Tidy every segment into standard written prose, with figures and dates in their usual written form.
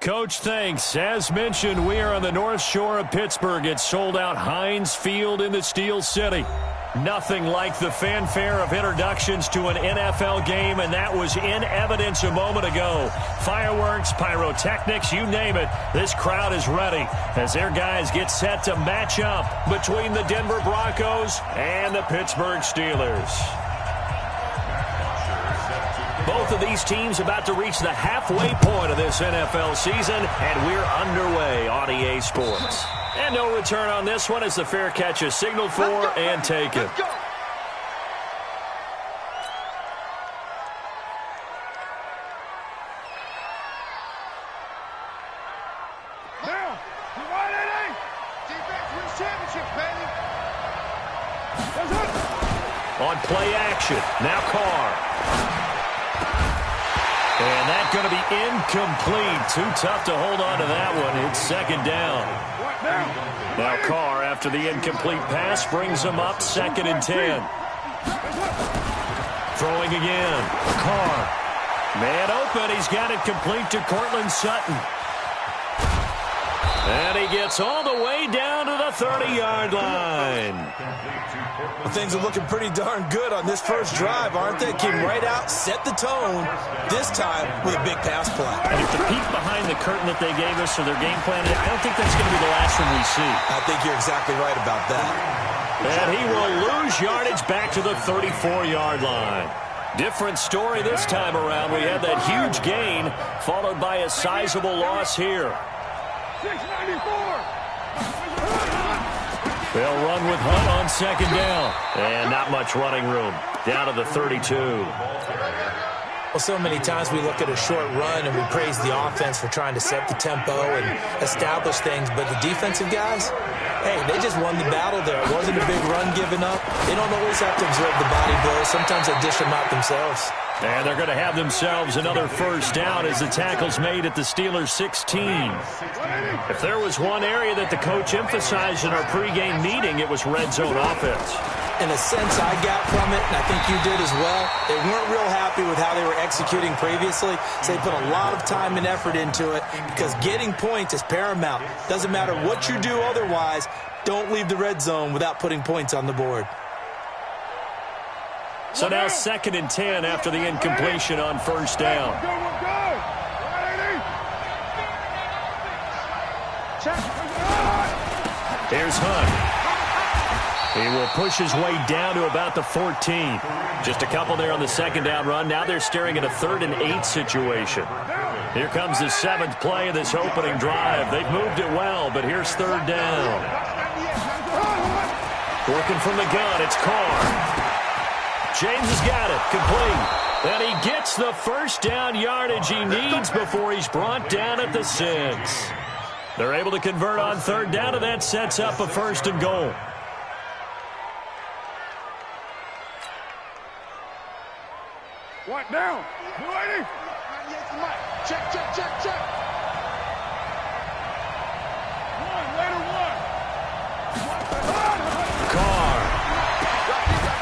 Coach, thanks. As mentioned, we are on the North Shore of Pittsburgh. It's sold out Heinz Field in the Steel City. Nothing like the fanfare of introductions to an NFL game, and that was in evidence a moment ago. Fireworks, pyrotechnics, you name it. This crowd is ready as their guys get set to match up between the Denver Broncos and the Pittsburgh Steelers. Both of these teams about to reach the halfway point of this NFL season, and we're underway on EA Sports. And no return on this one as the fair catch is signaled for and taken. Let's go. Now, you want it, eh? Defense wins championship, baby. On play action, now Carr. And that's going to be incomplete. Too tough to hold on to that one. It's second down. Now Carr, after the incomplete pass, brings him up 2nd and 10. Throwing again. Carr. Man open. He's got it complete to Cortland Sutton. And he gets all the way down to the 30-yard line. Well, things are looking pretty darn good on this first drive, aren't they? Came right out, set the tone, this time with a big pass play. And if the peek behind the curtain that they gave us for their game plan, I don't think that's going to be the last one we see. I think you're exactly right about that. And he will lose yardage back to the 34-yard line. Different story this time around. We had that huge gain followed by a sizable loss here. 694. They'll run with Hunt on second down. And not much running room. Down to the 32. Well, so many times we look at a short run and we praise the offense for trying to set the tempo and establish things, but the defensive guys, hey, they just won the battle there. It wasn't a big run given up. They don't always have to absorb the body blows. Sometimes they dish them out themselves. And they're going to have themselves another first down as the tackle's made at the Steelers' 16. If there was one area that the coach emphasized in our pregame meeting, it was red zone offense. In a sense, I got from it, and I think you did as well, they weren't real happy with how they were executing previously, so they put a lot of time and effort into it because getting points is paramount. Doesn't matter what you do otherwise, don't leave the red zone without putting points on the board. So now 2nd and 10 after the incompletion on first down. Here's Hunt. He will push his way down to about the 14. Just a couple there on the second down run. Now they're staring at a 3rd and 8 situation. Here comes the 7th play of this opening drive. They've moved it well, but here's 3rd down. Working from the gun, it's Carr. James has got it, complete. And he gets the first down yardage he needs before he's brought down at the 6. They're able to convert on 3rd down, and that sets up a 1st and goal. What now? 280. Check, check, check, check. Carr.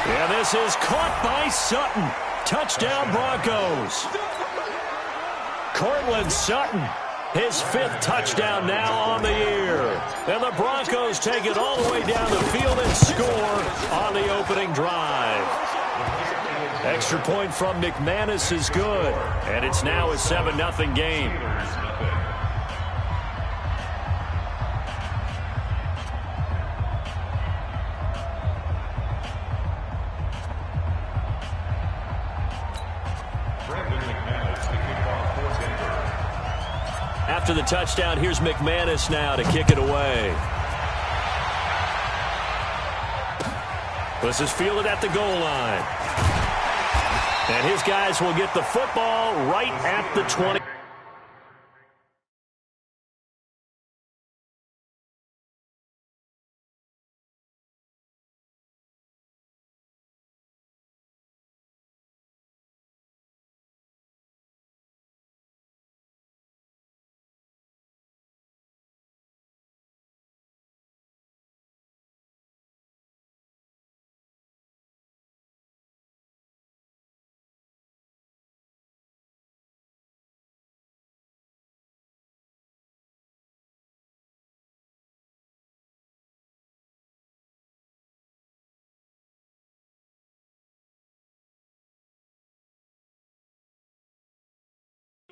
Yeah, this is caught by Sutton. Touchdown, Broncos. Cortland Sutton, his 5th touchdown now on the year. And the Broncos take it all the way down the field and score on the opening drive. Extra point from McManus is good. And it's now a 7-0 game. After the touchdown, here's McManus now to kick it away. This is fielded at the goal line. And his guys will get the football right at the 20.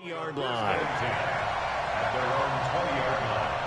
Yard line. At their own 20-yard line.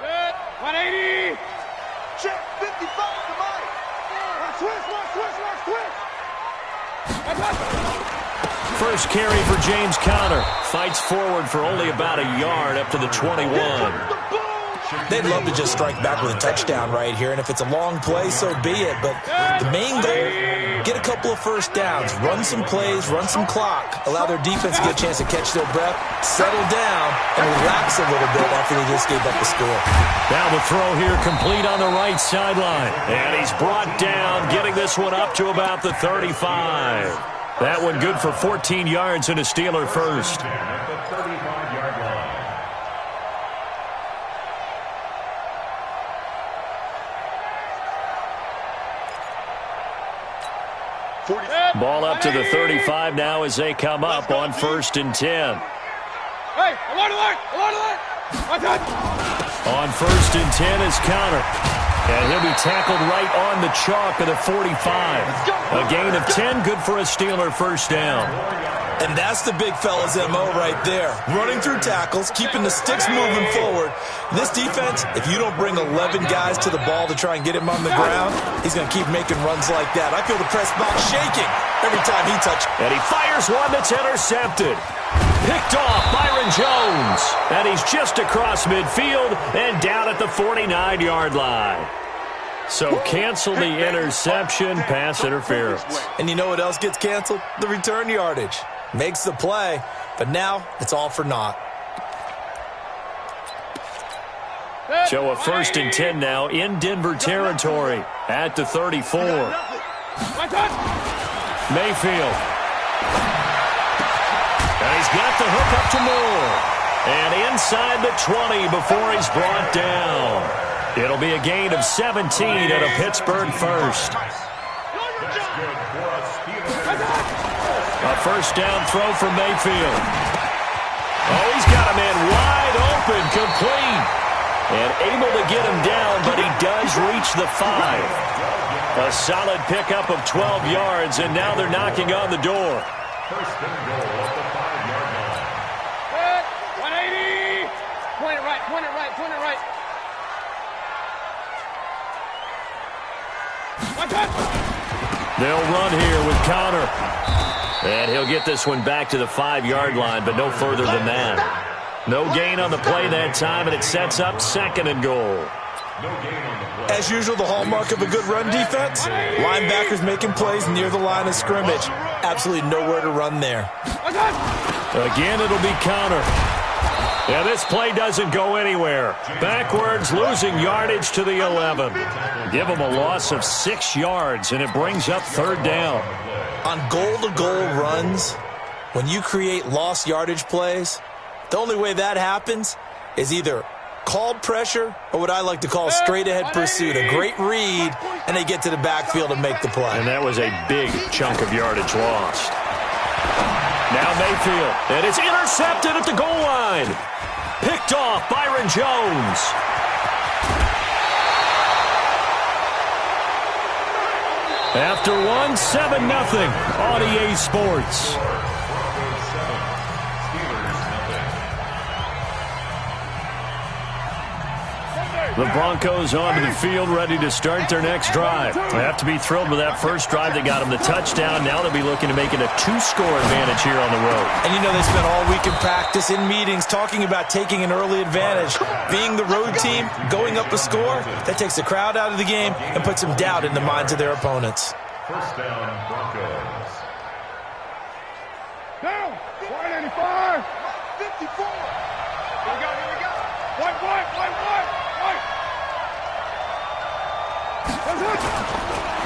Good. 180. Check 55 to Mike. Switch. First carry for James Conner. Fights forward for only about a yard up to the 21. They'd love to just strike back with a touchdown right here, and if it's a long play, so be it. But the main goal, get a couple of first downs, run some plays, run some clock, allow their defense to get a chance to catch their breath, settle down, and relax a little bit after they just gave up the score. Now the throw here complete on the right sideline. And he's brought down, getting this one up to about the 35. That one good for 14 yards and a Steeler first. At the 35-yard line. Ball up to the 35 now as they come up on 1st and 10. Hey, alert. On 1st and 10 is Conner. And he'll be tackled right on the chalk of the 45. A gain of 10, good for a Steeler first down. And that's the big fella's MO right there. Running through tackles, keeping the sticks moving forward. This defense, if you don't bring 11 guys to the ball to try and get him on the ground, he's going to keep making runs like that. I feel the press box shaking every time he touches. And he fires one that's intercepted. Picked off Byron Jones. And he's just across midfield and down at the 49-yard line. So cancel the interception, pass interference. And you know what else gets canceled? The return yardage. Makes the play, but now it's all for naught. So a 1st and 10 now in Denver territory at the 34. Mayfield. And he's got the hook up to Moore. And inside the 20 before he's brought down. It'll be a gain of 17 at a Pittsburgh first. A first down throw from Mayfield. Oh, he's got a man wide open, complete. And able to get him down, but he does reach the 5. A solid pickup of 12 yards, and now they're knocking on the door. First and goal at the 5-yard line. Good. 180. Point it right. They'll run here with Conner. And he'll get this one back to the 5-yard line, but no further than that. No gain on the play that time, and it sets up 2nd and goal. As usual, the hallmark of a good run defense, linebackers making plays near the line of scrimmage. Absolutely nowhere to run there. Again, it'll be Conner. Yeah, this play doesn't go anywhere. Backwards, losing yardage to the 11. Give them a loss of 6 yards, and it brings up 3rd down. On goal-to-goal runs, when you create lost yardage plays, the only way that happens is either called pressure or what I like to call straight-ahead pursuit. A great read, and they get to the backfield and make the play. And that was a big chunk of yardage lost. Now Mayfield, and it's intercepted at the goal line. Picked off Byron Jones. After 1, 7-0 on EA Sports. The Broncos onto the field, ready to start their next drive. They have to be thrilled with that first drive that got them the touchdown. Now they'll be looking to make it a 2-score advantage here on the road. And you know they spent all week in practice, in meetings, talking about taking an early advantage. Being the road team, going up the score, that takes the crowd out of the game and puts some doubt in the minds of their opponents. First down, Broncos. Down. 185. 54. Here we go. White.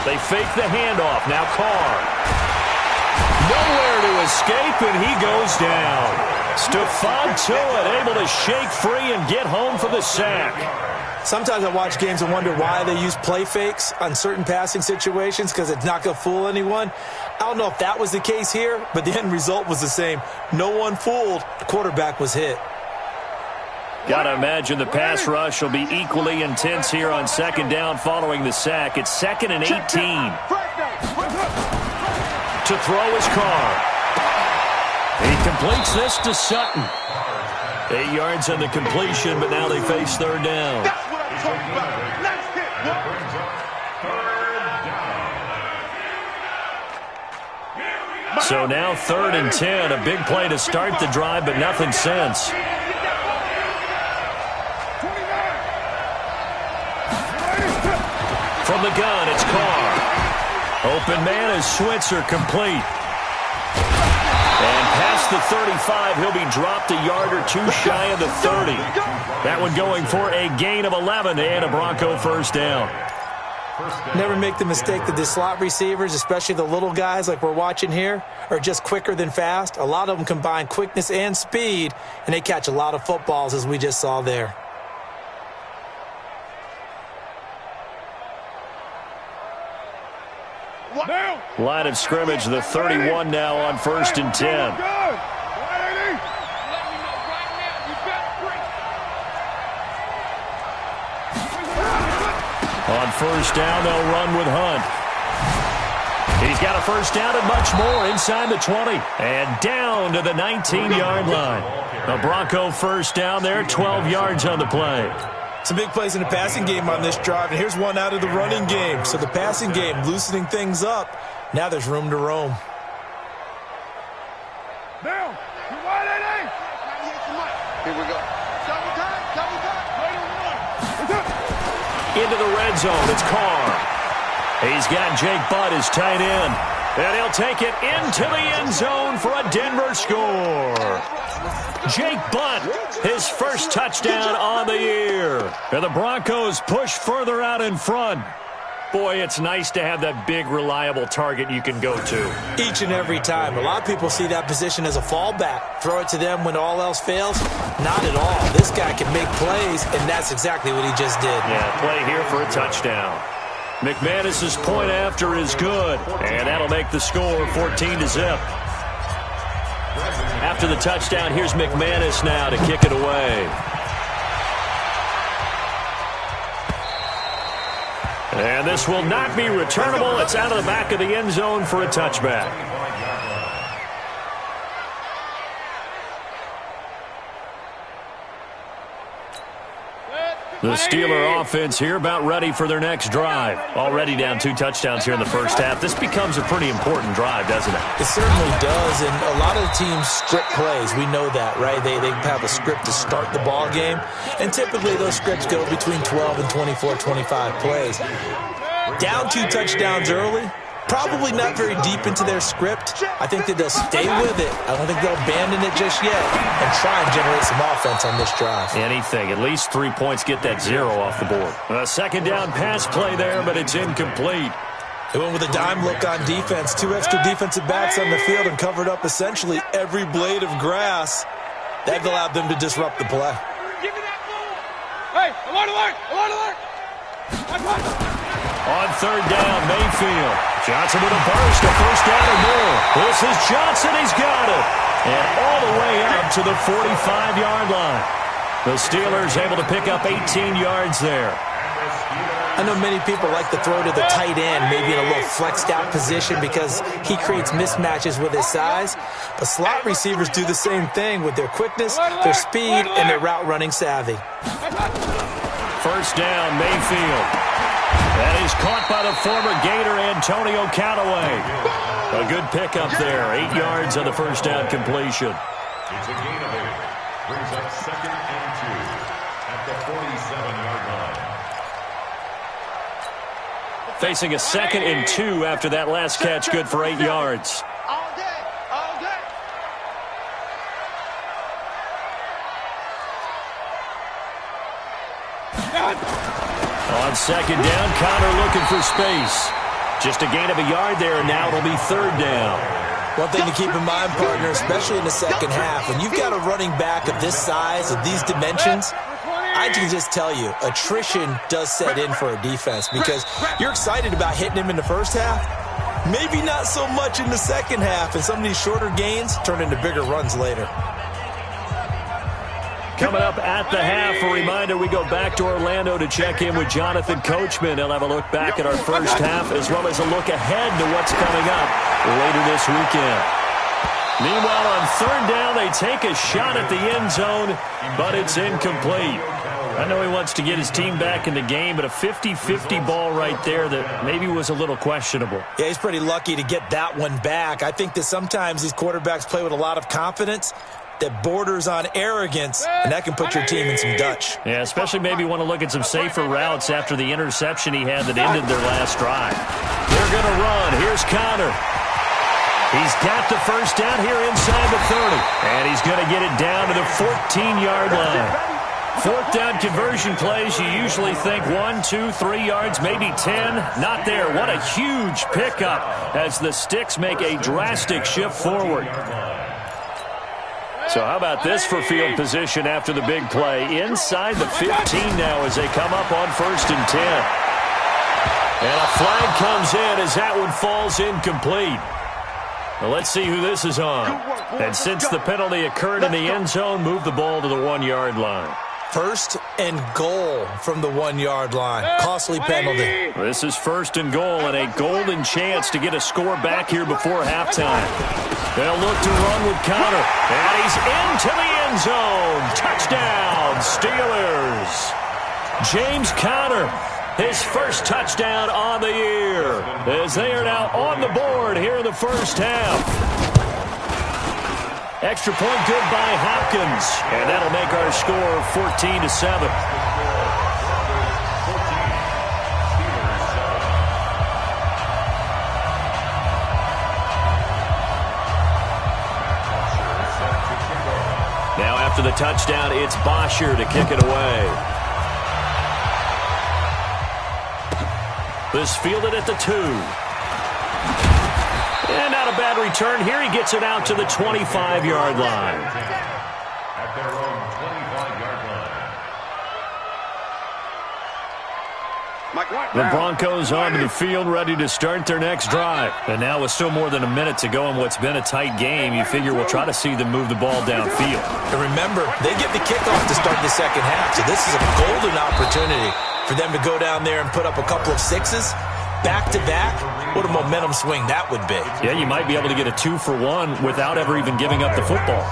They fake the handoff. Now Carr. Nowhere to escape, and he goes down. Stephon Tuitt able to shake free and get home for the sack. Sometimes I watch games and wonder why they use play fakes on certain passing situations, because it's not going to fool anyone. I don't know if that was the case here, but the end result was the same. No one fooled. The quarterback was hit. Got to imagine the pass rush will be equally intense here on 2nd down following the sack. It's 2nd and 18. To throw is Carr. He completes this to Sutton. 8 yards on the completion, but now they face 3rd down. That's what I'm talking about. Let's hit. Brings up 3rd down. So now 3rd and 10. A big play to start the drive, but nothing since. From the gun, it's Carr. Open man is Switzer, complete. And past the 35, he'll be dropped a yard or 2 shy of the 30. That one going for a gain of 11 and a Bronco 1st down. Never make the mistake that the slot receivers, especially the little guys like we're watching here, are just quicker than fast. A lot of them combine quickness and speed, and they catch a lot of footballs, as we just saw there. Line of scrimmage, the 31 now on 1st and 10. On 1st down, they'll run with Hunt. He's got a 1st down and much more inside the 20. And down to the 19-yard line. A Bronco 1st down there, 12 yards on the play. Some big plays in the passing game on this drive, and here's one out of the running game. So the passing game loosening things up. Now there's room to roam. Down. You wide, AD. Here we go. Double time. Into the red zone, it's Carr. He's got Jake Butt as tight end. And he'll take it into the end zone for a Denver score. Jake Butt, his 1st touchdown on the year. And the Broncos push further out in front. Boy, it's nice to have that big, reliable target you can go to. Each and every time. A lot of people see that position as a fallback. Throw it to them when all else fails. Not at all. This guy can make plays, and that's exactly what he just did. Yeah, play here for a touchdown. McManus's point after is good, and that'll make the score 14-0. After the touchdown, here's McManus now to kick it away. And this will not be returnable. It's out of the back of the end zone for a touchback. The Steeler offense here about ready for their next drive. Already down 2 touchdowns here in the first half. This becomes a pretty important drive, doesn't it? It certainly does, and a lot of the teams script plays. We know that, right? They have a script to start the ball game, and typically those scripts go between 12 and 24, 25 plays. Down 2 touchdowns early, Probably not very deep into their script. I think that they'll stay with it. I don't think they'll abandon it just yet and try and generate some offense on this drive. Anything. At least 3 points, get that 0 off the board. A second down pass play there, but it's incomplete. They went with a dime look on defense. 2 extra defensive backs on the field and covered up essentially every blade of grass. That allowed them to disrupt the play. Give me that ball. Hey, alert, alert, alert, alert. On third down, Mayfield. Johnson with a burst, a first down or more. This is Johnson, he's got it. And all the way up to the 45-yard line. The Steelers able to pick up 18 yards there. I know many people like to throw to the tight end, maybe in a little flexed out position because he creates mismatches with his size. But slot receivers do the same thing with their quickness, their speed, and their route running savvy. First down, Mayfield. That is caught by the former Gator, Antonio Callaway. A good pickup there. 8 yards on the first down completion. It's a gain of 8. Brings up 2nd and 2 at the 47-yard line. Facing a 2nd and 2 after that last catch, good for 8 yards. All day, all day. On second down, Connor looking for space. Just a gain of a yard there, and now it'll be third down. One thing to keep in mind, partner, especially in the second half, when you've got a running back of this size, of these dimensions, I can just tell you, attrition does set in for a defense because you're excited about hitting him in the first half. Maybe not so much in the second half, and some of these shorter gains turn into bigger runs later. Coming up at the half, a reminder, we go back to Orlando to check in with Jonathan Coachman. He'll have a look back at our first half as well as a look ahead to what's coming up later this weekend. Meanwhile, on third down, they take a shot at the end zone, but it's incomplete. I know he wants to get his team back in the game, but a 50-50 ball right there that maybe was a little questionable. Yeah, he's pretty lucky to get that one back. I think that sometimes these quarterbacks play with a lot of confidence that borders on arrogance, and that can put your team in some Dutch. Yeah, especially maybe want to look at some safer routes after the interception he had that ended their last drive. They're going to run. Here's Connor. He's got the first down here inside the 30, and he's going to get it down to the 14-yard line. Fourth down conversion plays, you usually think 1, 2, 3 yards, maybe 10. Not there. What a huge pickup as the Sticks make a drastic shift forward. So how about this for field position after the big play? Inside the 15 now as they come up on 1st and 10. And a flag comes in as that one falls incomplete. Well, let's see who this is on. And since the penalty occurred in the end zone, move the ball to the 1-yard line. 1st and goal from the 1-yard line. Costly penalty. This is 1st and goal and a golden chance to get a score back here before halftime. They'll look to run with Connor. And he's into the end zone. Touchdown, Steelers. James Conner, his first touchdown on the year, as they are now on the board here in the first half. Extra point good by Hopkins, and that'll make our score 14-7. Now after the touchdown, it's Bosher to kick it away. This fielded at the 2. And not a bad return here. He gets it out to the 25-yard line. At their own 25-yard line. The Broncos onto the field, ready to start their next drive. And now with still more than a minute to go in what's been a tight game, you figure we'll try to see them move the ball downfield. And remember, they get the kickoff to start the second half, so this is a golden opportunity for them to go down there and put up a couple of sixes. Back-to-back, what a momentum swing that would be. Yeah, you might be able to get a 2-for-1 without ever even giving up the football.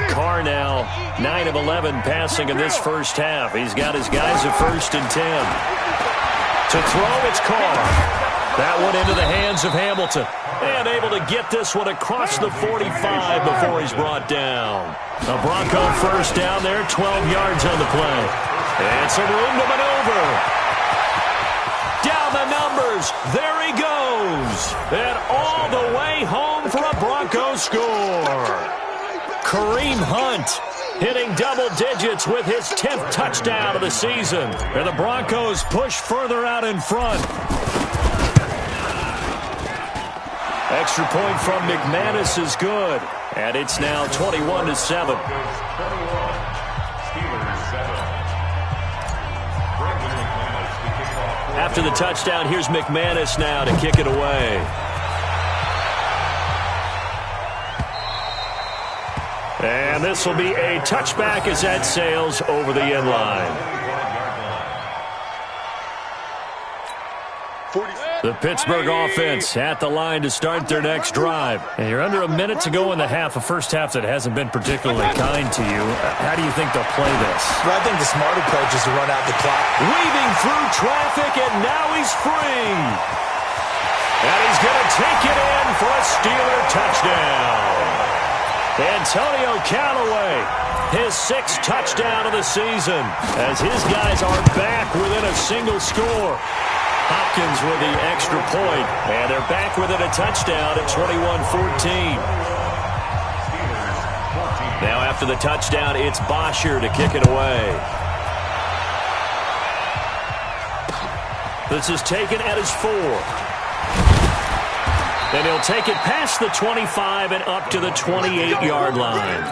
Carr now, 9 of 11 passing in this first half. He's got his guys at 1st and 10. To throw, it's Carr. That one into the hands of Hamilton. And able to get this one across the 45 before he's brought down. A Bronco first down there, 12 yards on the play. And some room to maneuver. Down the numbers. fires. There he goes. And all the way home for a Broncos score. Kareem Hunt hitting double digits with his 10th touchdown of the season. And the Broncos push further out in front. Extra point from McManus is good. And it's now 21-7. After the touchdown, here's McManus now to kick it away. And this will be a touchback as that sails over the end line. The Pittsburgh offense at the line to start their next drive. And you're under a minute to go in the half, a first half that hasn't been particularly kind to you. How do you think they'll play this? Well, I think the smart approach is to run out the clock. Weaving through traffic, and now he's free. And he's going to take it in for a Steeler touchdown. Antonio Callaway, his 6th touchdown of the season, as his guys are back within a single score. Hopkins with the extra point, and they're back within a touchdown at 21-14. Now after the touchdown, it's Bosher to kick it away. This is taken at his 4. And he'll take it past the 25 and up to the 28-yard line.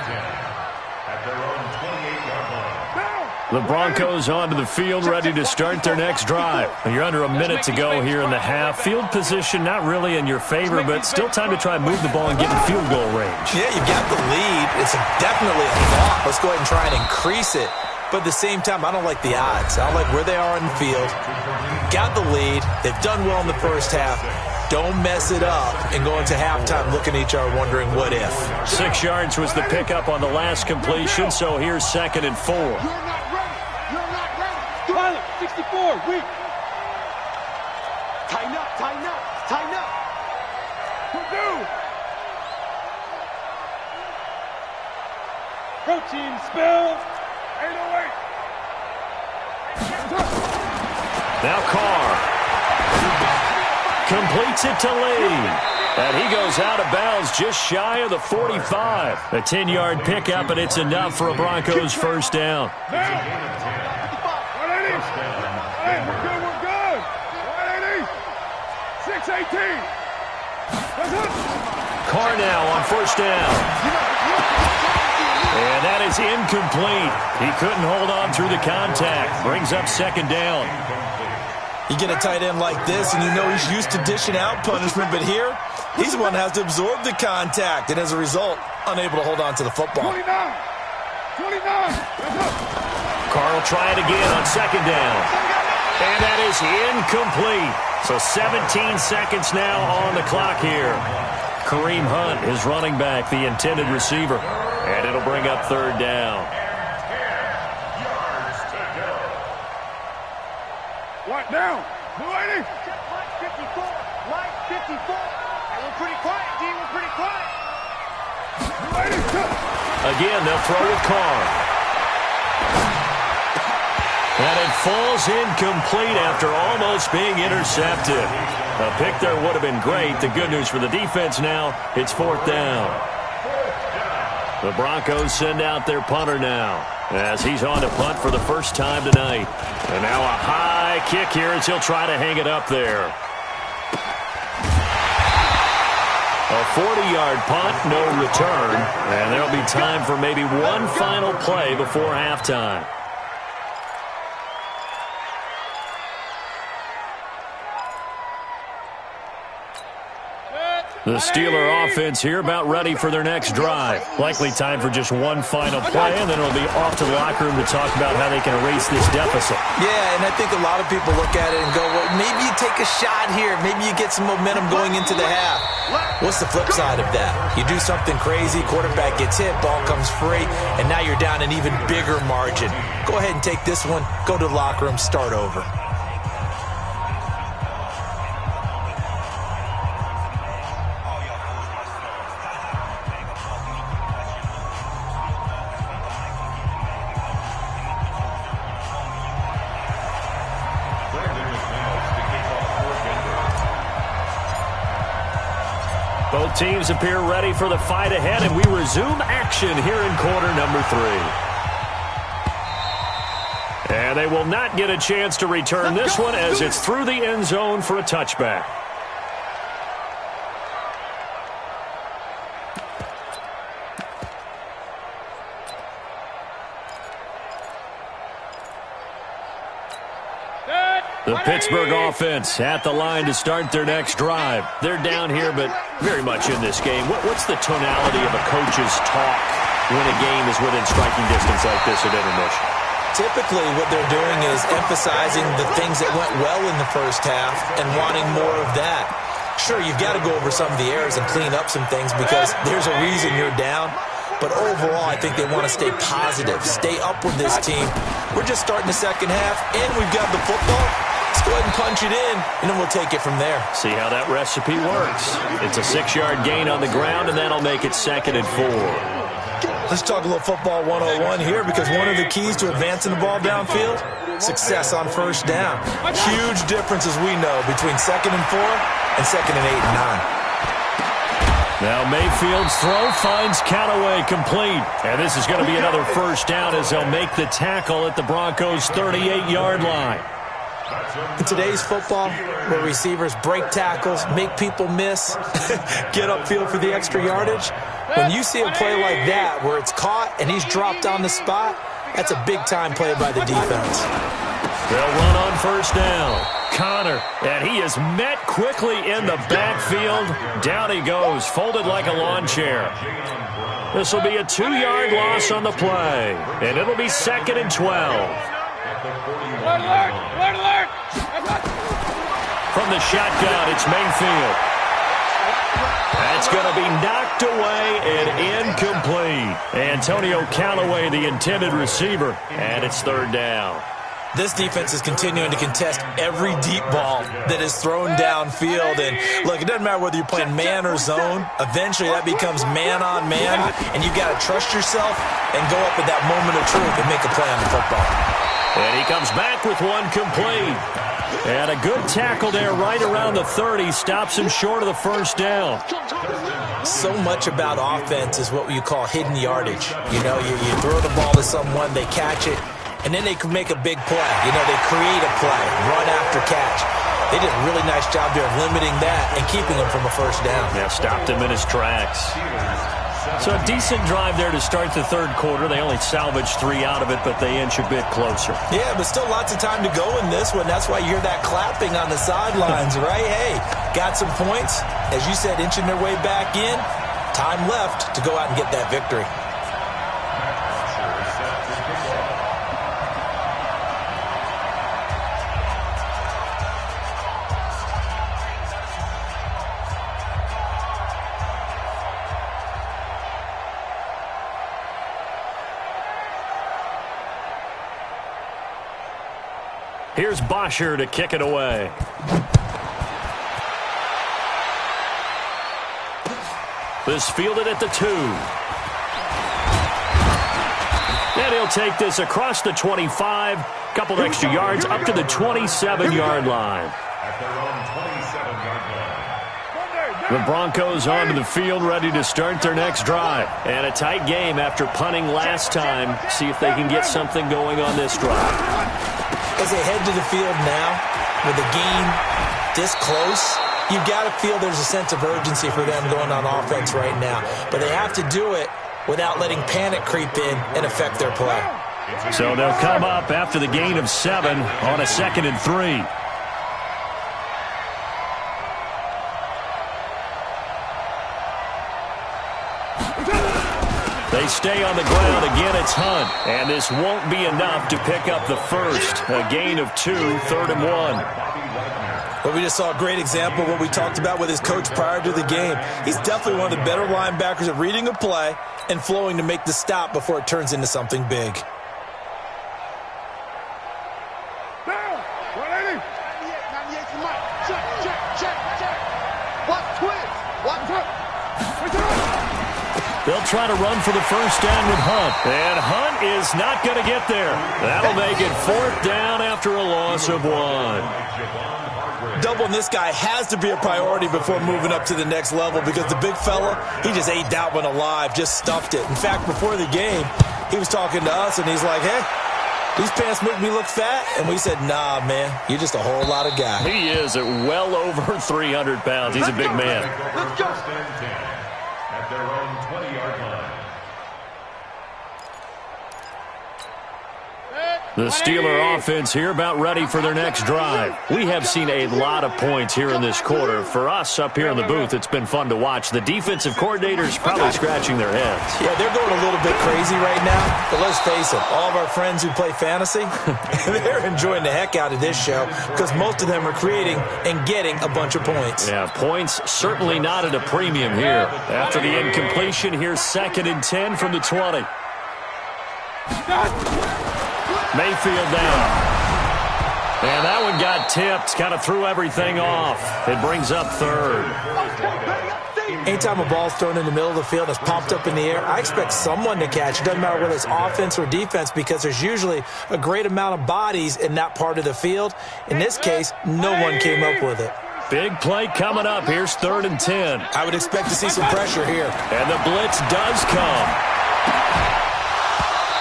The Broncos onto the field, ready to start their next drive. You're under a minute to go here in the half. Field position not really in your favor, but still time to try and move the ball and get in field goal range. Yeah, you've got the lead. It's definitely a thought. Let's go ahead and try and increase it. But at the same time, I don't like the odds. I don't like where they are in the field. Got the lead. They've done well in the first half. Don't mess it up and go into halftime looking at each other wondering what if. 6 yards was the pickup on the last completion, so here's 2nd and 4. You're not ready. You're not ready. Pilot, 64, weak. Tighten up, tighten up, tighten up. Purdue. Protein spill. 808. Now Carr. Completes it to Lee. And he goes out of bounds just shy of the 45. A 10-yard pickup, and it's enough for a Broncos first down. 180. Hey, we're good. 180. 618. Carr now on first down. And that is incomplete. He couldn't hold on through the contact. Brings up 2nd down. You get a tight end like this, and you know he's used to dishing out punishment, but here, he's the one that has to absorb the contact, and as a result, unable to hold on to the football. 29. Carr will try it again on 2nd down. And that is incomplete. So 17 seconds now on the clock here. Kareem Hunt, his running back, the intended receiver. And it'll bring up 3rd down. What now? 280. Line 54. Line 54. Hey, we're pretty quiet, D. We're pretty quiet. 280. Again, they'll throw with Carr. And it falls incomplete after almost being intercepted. A pick there would have been great. The good news for the defense now, it's 4th down. The Broncos send out their punter now, as he's on to punt for the first time tonight. And now a high kick here as he'll try to hang it up there. A 40-yard punt, no return. And there'll be time for maybe one final play before halftime. The Steeler offense here about ready for their next drive. Likely time for just one final play, and then it'll be off to the locker room to talk about how they can erase this deficit. Yeah, and I think a lot of people look at it and go, well, maybe you take a shot here. Maybe you get some momentum going into the half. What's the flip side of that? You do something crazy, quarterback gets hit, ball comes free, and now you're down an even bigger margin. Go ahead and take this one, go to the locker room, start over. Both teams appear ready for the fight ahead, and we resume action here in quarter number 3. And they will not get a chance to return this one as it's through the end zone for a touchback. The Pittsburgh offense at the line to start their next drive. They're down here, but very much in this game. What's the tonality of a coach's talk when a game is within striking distance like this at intermission? Typically, what they're doing is emphasizing the things that went well in the first half and wanting more of that. Sure, you've got to go over some of the errors and clean up some things because there's a reason you're down. But overall, I think they want to stay positive, stay up with this team. We're just starting the second half, and we've got the football. Let's go ahead and punch it in, and then we'll take it from there. See how that recipe works. It's a 6-yard gain on the ground, and that'll make it 2nd and 4. Let's talk a little football 101 here because one of the keys to advancing the ball downfield, success on first down. Huge difference, as we know, between 2nd and 4 and 2nd and 8 and 9. Now Mayfield's throw finds Callaway complete. And this is going to be another first down as they'll make the tackle at the Broncos' 38-yard line. In today's football, where receivers break tackles, make people miss, get upfield for the extra yardage, when you see a play like that where it's caught and he's dropped on the spot, that's a big-time play by the defense. They'll run on first down. Connor, and he is met quickly in the backfield. Down he goes, folded like a lawn chair. This will be a 2-yard loss on the play, and it'll be 2nd and 12. Alert! From the shotgun, it's Mayfield. That's going to be knocked away and incomplete. Antonio Callaway, the intended receiver, and it's 3rd down. This defense is continuing to contest every deep ball that is thrown downfield. And, look, it doesn't matter whether you're playing man or zone. Eventually, that becomes man-on-man, and you've got to trust yourself and go up at that moment of truth and make a play on the football. And he comes back with one complete. And a good tackle there right around the 30. Stops him short of the first down. So much about offense is what you call hidden yardage. You know, you throw the ball to someone, they catch it, and then they can make a big play. You know, they create a play, run after catch. They did a really nice job there of limiting that and keeping him from a first down. Yeah, stopped him in his tracks. So a decent drive there to start the 3rd quarter. They only salvaged 3 out of it, but they inch a bit closer. Yeah, but still lots of time to go in this one. That's why you hear that clapping on the sidelines, right? Hey, got some points. As you said, inching their way back in. Time left to go out and get that victory. Here's Bosher to kick it away. This fielded at the 2. And he'll take this across the 25. Couple extra yards up to the 27-yard line. At their own 27-yard line. The Broncos onto the field ready to start their next drive. And a tight game after punting last time. See if they can get something going on this drive. As they head to the field now, with the game this close, you've got to feel there's a sense of urgency for them going on offense right now. But they have to do it without letting panic creep in and affect their play. So they'll come up after the gain of 7 on a 2nd and 3. They stay on the ground. Again, it's Hunt. And this won't be enough to pick up the first. A gain of 2, 3rd and 1. But we just saw a great example of what we talked about with his coach prior to the game. He's definitely one of the better linebackers at reading a play and flowing to make the stop before it turns into something big. Down! 180! 98 to Mike. Check. What twist? What twist? They'll try to run for the first down with Hunt. And Hunt is not going to get there. That'll make it 4th down after a loss of 1. Doubling this guy has to be a priority before moving up to the next level because the big fella, he just ate that one alive, just stuffed it. In fact, before the game, he was talking to us, and he's like, hey, these pants make me look fat. And we said, nah, man, you're just a whole lot of guy. He is at well over 300 pounds. He's a big man. Let's go. At their own 20-yard line. The Steeler offense here about ready for their next drive. We have seen a lot of points here in this quarter. For us up here in the booth, it's been fun to watch. The defensive coordinators probably scratching their heads. Yeah, they're going a little bit crazy right now. But let's face it, all of our friends who play fantasy, they're enjoying the heck out of this show because most of them are creating and getting a bunch of points. Yeah, points certainly not at a premium here. After the incompletion, here's 2nd and 10 from the 20. Mayfield down. And that one got tipped, kind of threw everything off. It brings up 3rd. Anytime a ball's thrown in the middle of the field and it's popped up in the air, I expect someone to catch. It doesn't matter whether it's offense or defense because there's usually a great amount of bodies in that part of the field. In this case, no one came up with it. Big play coming up. Here's 3rd and 10. I would expect to see some pressure here. And the blitz does come.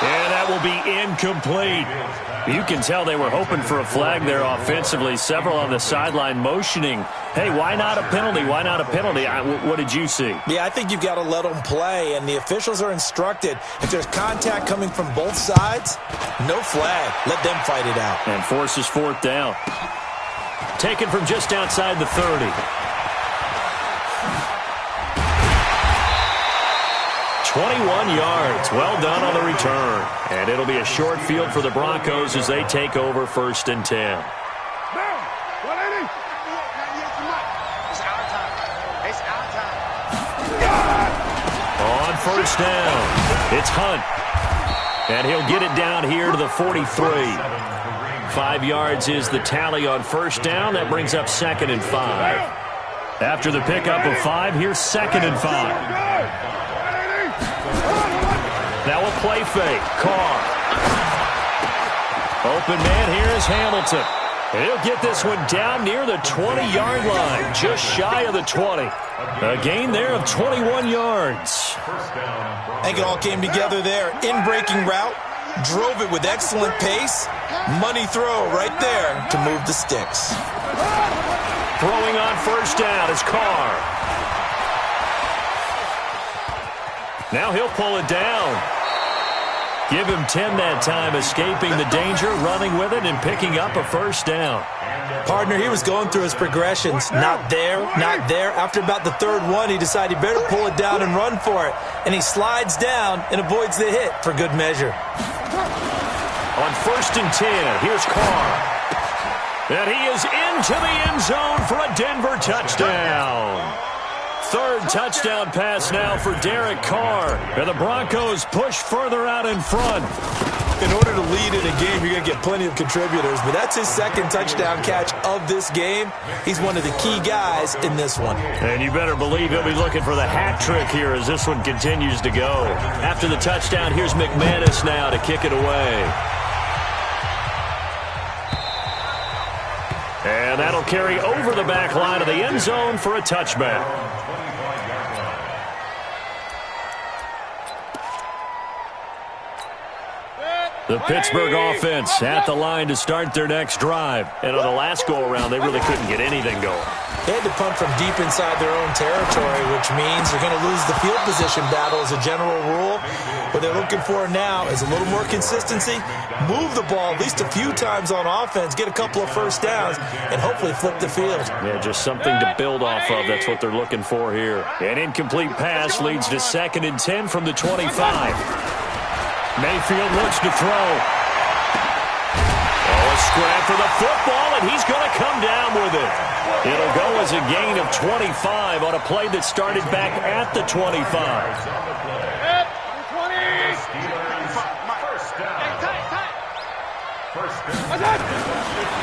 And that will be incomplete. You can tell they were hoping for a flag there offensively. Several on the sideline motioning, hey, why not a penalty? Why not a penalty? What did you see? Yeah, I think you've got to let them play, and the officials are instructed. If there's contact coming from both sides, no flag. Let them fight it out. And forces 4th down. Taken from just outside the 30. 21 yards. Well done on the return. And it'll be a short field for the Broncos as they take over 1st and 10. It's our time. It's our time. On 1st down, it's Hunt. And he'll get it down here to the 43. 5 yards is the tally on 1st down. That brings up 2nd and 5. After the pickup of 5, here's 2nd and 5. Now a play fake. Carr. Open man here is Hamilton. He'll get this one down near the 20-yard line, just shy of the 20. A gain there of 21 yards. I think it all came together there. In-breaking route, drove it with excellent pace. Money throw right there to move the sticks. Throwing on 1st down is Carr. Now he'll pull it down. Give him 10 that time, escaping the danger, running with it, and picking up a 1st down. Partner, he was going through his progressions. Not there, not there. After about the 3rd one, he decided he better pull it down and run for it. And he slides down and avoids the hit for good measure. On 1st and 10, here's Carr. And he is into the end zone for a Denver touchdown. 3rd touchdown pass now for Derek Carr. And the Broncos push further out in front. In order to lead in a game, you're going to get plenty of contributors, but that's his 2nd touchdown catch of this game. He's one of the key guys in this one. And you better believe he'll be looking for the hat trick here as this one continues to go. After the touchdown, here's McManus now to kick it away. And that'll carry over the back line of the end zone for a touchback. The Pittsburgh offense at the line to start their next drive. And on the last go-around, they really couldn't get anything going. They had to punt from deep inside their own territory, which means you're going to lose the field position battle as a general rule. What they're looking for now is a little more consistency, move the ball at least a few times on offense, get a couple of 1st downs, and hopefully flip the field. Yeah, just something to build off of. That's what they're looking for here. An incomplete pass leads to 2nd and 10 from the 25. Mayfield looks to throw. Oh, a scrap for the football, and he's going to come down with it. It'll go as a gain of 25 on a play that started back at the 25.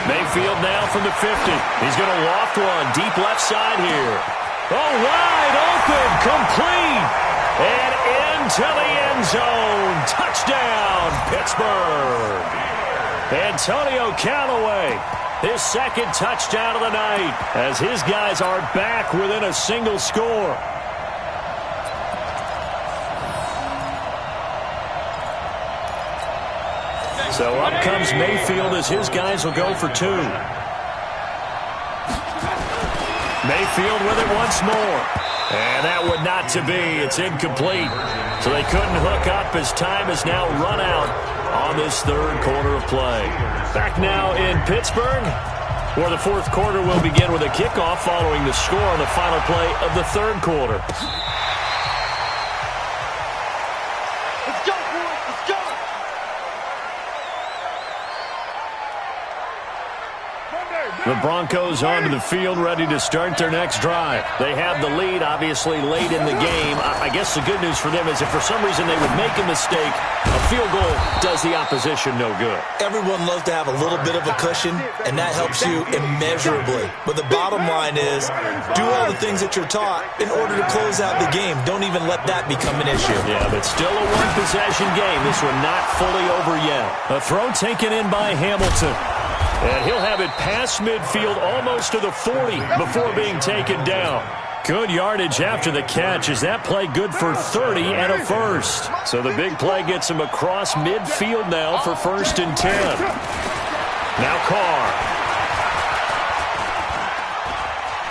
Mayfield now from the 50. He's going to loft one deep left side here. Oh, wide open, complete, and into the end zone. Touchdown, Pittsburgh. Antonio Callaway his second touchdown of the night, as his guys are back within a single score. So up comes Mayfield as his guys will go for 2. Mayfield with it once more. And that would not to be. It's incomplete. So they couldn't hook up as time is now run out on this third quarter of play. Back now in Pittsburgh, where the fourth quarter will begin with a kickoff following the score on the final play of the third quarter. Let's go, boys. Let's go. The Broncos onto the field, ready to start their next drive. They have the lead, obviously, late in the game. I guess the good news for them is if for some reason they would make a mistake, a field goal does the opposition no good. Everyone loves to have a little bit of a cushion, and that helps you immeasurably. But the bottom line is, do all the things that you're taught in order to close out the game. Don't even let that become an issue. Yeah, but still a one-possession game. This one not fully over yet. A throw taken in by Hamilton. And he'll have it past midfield almost to the 40 before being taken down. Good yardage after the catch. Is that play good for 30 and a first? So the big play gets him across midfield now for 1st and 10. Now Carr.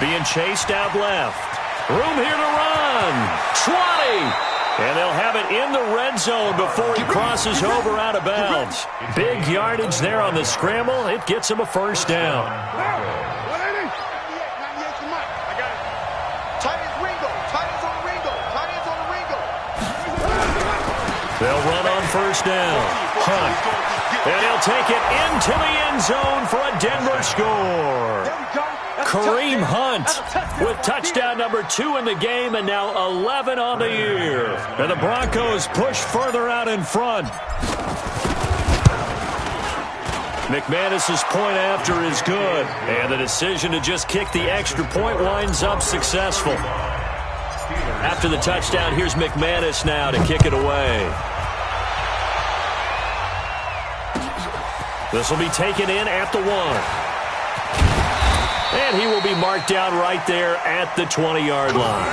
Being chased out left. Room here to run. 20. And they'll have it in the red zone before he crosses over out of bounds. Big yardage there on the scramble. It gets him a first down. They'll run on first down. Hunt. And he'll take it into the end zone for a Denver score. Kareem Hunt with touchdown number 2 in the game, and now 11 on the year. And the Broncos push further out in front. McManus's point after is good, and the decision to just kick the extra point winds up successful. After the touchdown, here's McManus now to kick it away. This will be taken in at the 1. And he will be marked down right there at the 20-yard line.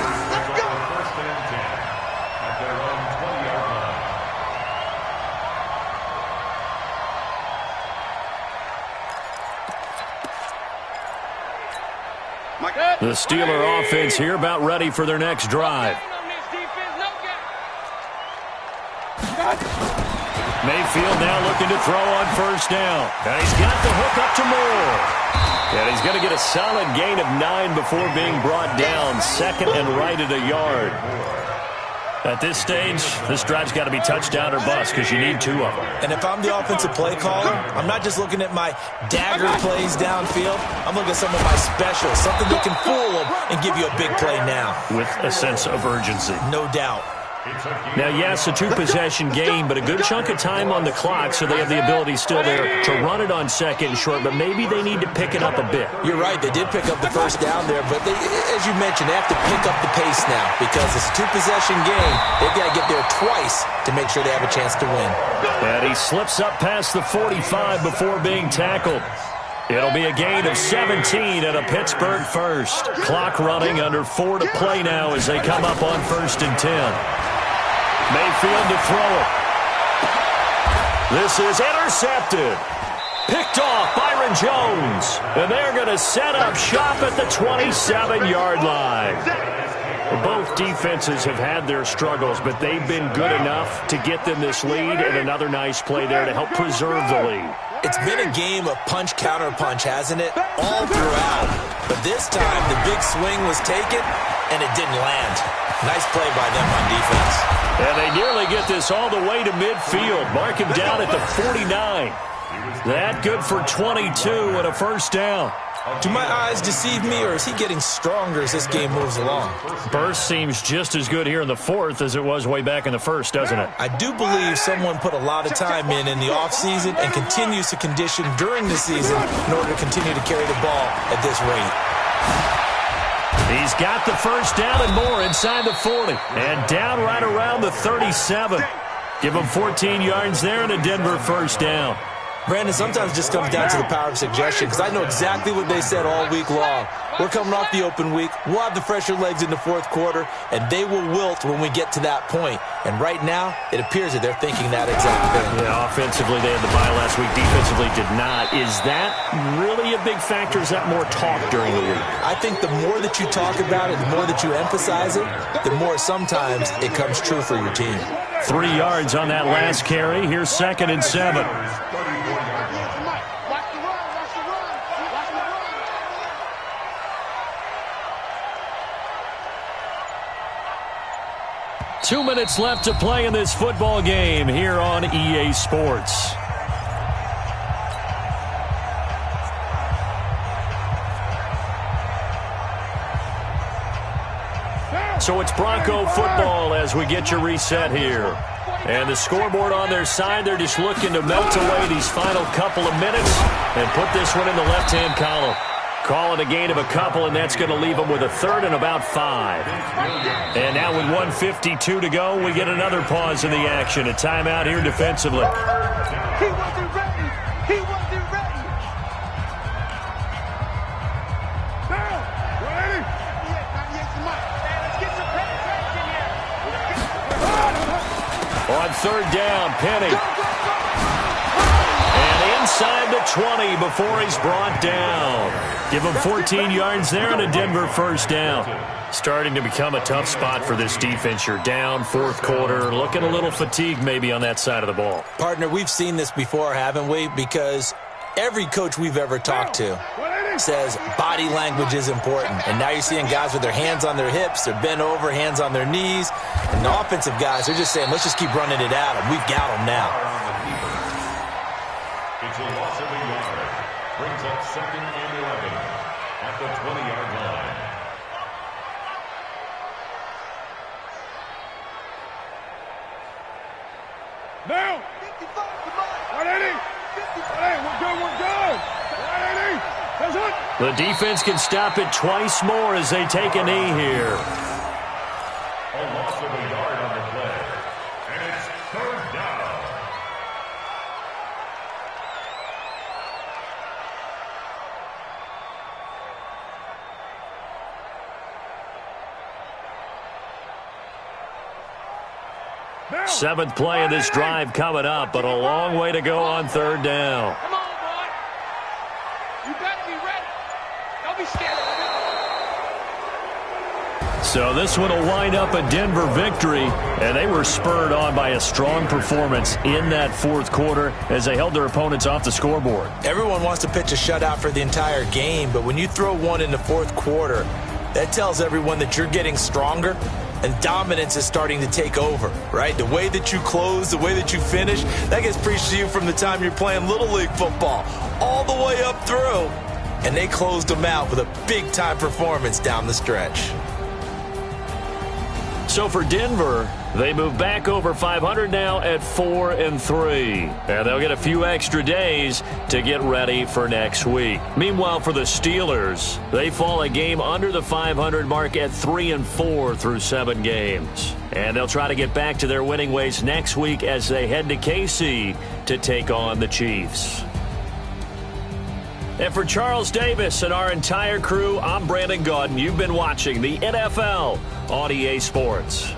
The Steeler offense here about ready for their next drive. Mayfield now looking to throw on first down. And he's got the hook up to Moore. And he's going to get a solid gain of 9 before being brought down. 2nd and right at a yard. At this stage, this drive's got to be touchdown or bust because you need 2 of them. And if I'm the offensive play caller, I'm not just looking at my dagger plays downfield. I'm looking at some of my specials, something that can fool them and give you a big play now. With a sense of urgency. No doubt. Now, yes, a 2-possession game, but a good chunk of time on the clock, so they have the ability still there to run it on 2nd and short, but maybe they need to pick it up a bit. You're right. They did pick up the first down there, but they, as you mentioned, they have to pick up the pace now because it's a 2-possession game. They've got to get there twice to make sure they have a chance to win. And he slips up past the 45 before being tackled. It'll be a gain of 17 and a Pittsburgh first. Clock running, under 4 to play now as they come up on 1st and 10. Mayfield to throw it. This is intercepted. Picked off Byron Jones. And they're going to set up shop at the 27-yard line. Both defenses have had their struggles, but they've been good enough to get them this lead, and another nice play there to help preserve the lead. It's been a game of punch-counter-punch, hasn't it? All throughout. But this time, the big swing was taken, and it didn't land. Nice play by them on defense. And they nearly get this all the way to midfield. Mark him down at the 49. That good for 22 and a first down. Do my eyes deceive me, or is he getting stronger as this game moves along? Burst seems just as good here in the 4th as it was way back in the 1st, doesn't it? I do believe someone put a lot of time in the offseason and continues to condition during the season in order to continue to carry the ball at this rate. He's got the first down and more inside the 40. And down right around the 37. Give him 14 yards there and a Denver first down. Brandon, sometimes it just comes down to the power of suggestion, because I know exactly what they said all week long. We're coming off the open week. We'll have the fresher legs in the fourth quarter, and they will wilt when we get to that point. And right now, it appears that they're thinking that exact thing. Yeah, offensively, they had the bye last week. Defensively, did not. Is that really a big factor? Is that more talk during the week? I think the more that you talk about it, the more that you emphasize it, the more sometimes it comes true for your team. 3 yards on that last carry. Here's 2nd and 7. 2 minutes left to play in this football game here on EA Sports. So it's Bronco football as we get you reset here. And the scoreboard on their side, they're just looking to melt away these final couple of minutes and put this one in the left-hand column. Call it a gain of a couple, and that's going to leave them with a 3rd and about 5. And now with 1:52 to go, we get another pause in the action. A timeout here defensively. He wasn't ready. He wasn't ready. Down. 180. Let's get some penetration here. On 3rd down, Penny. And inside the 20 before he's brought down. Give him 14 yards there and a Denver 1st down. Starting to become a tough spot for this defense. You're down 4th quarter, looking a little fatigued maybe on that side of the ball. Partner, we've seen this before, haven't we? Because every coach we've ever talked to says body language is important. And now you're seeing guys with their hands on their hips, they're bent over, hands on their knees. And the offensive guys, they're just saying, let's just keep running it at them. We've got them now. It's a loss of a yard. Brings up 2nd and 11 at the 20-yard line. Now. 180. Hey, we're good. 180. That's it. The defense can stop it twice more as they take a knee here. A loss of a yard on the play. And it's 3rd down. Now. 7th play of this drive coming up, but a long way to go on 3rd down. Come on, boy. You better be ready. Don't be scared. So this one will wind up a Denver victory, and they were spurred on by a strong performance in that 4th quarter as they held their opponents off the scoreboard. Everyone wants to pitch a shutout for the entire game, but when you throw one in the 4th quarter, that tells everyone that you're getting stronger and dominance is starting to take over, right? The way that you close, the way that you finish, that gets preached to you from the time you're playing Little League football all the way up through. And they closed them out with a big-time performance down the stretch. So for Denver, they move back over 500 now at 4-3. And they'll get a few extra days to get ready for next week. Meanwhile, for the Steelers, they fall a game under the 500 mark at 3-4 through 7 games. And they'll try to get back to their winning ways next week as they head to KC to take on the Chiefs. And for Charles Davis and our entire crew, I'm Brandon Gaudin. You've been watching the NFL on EA Sports.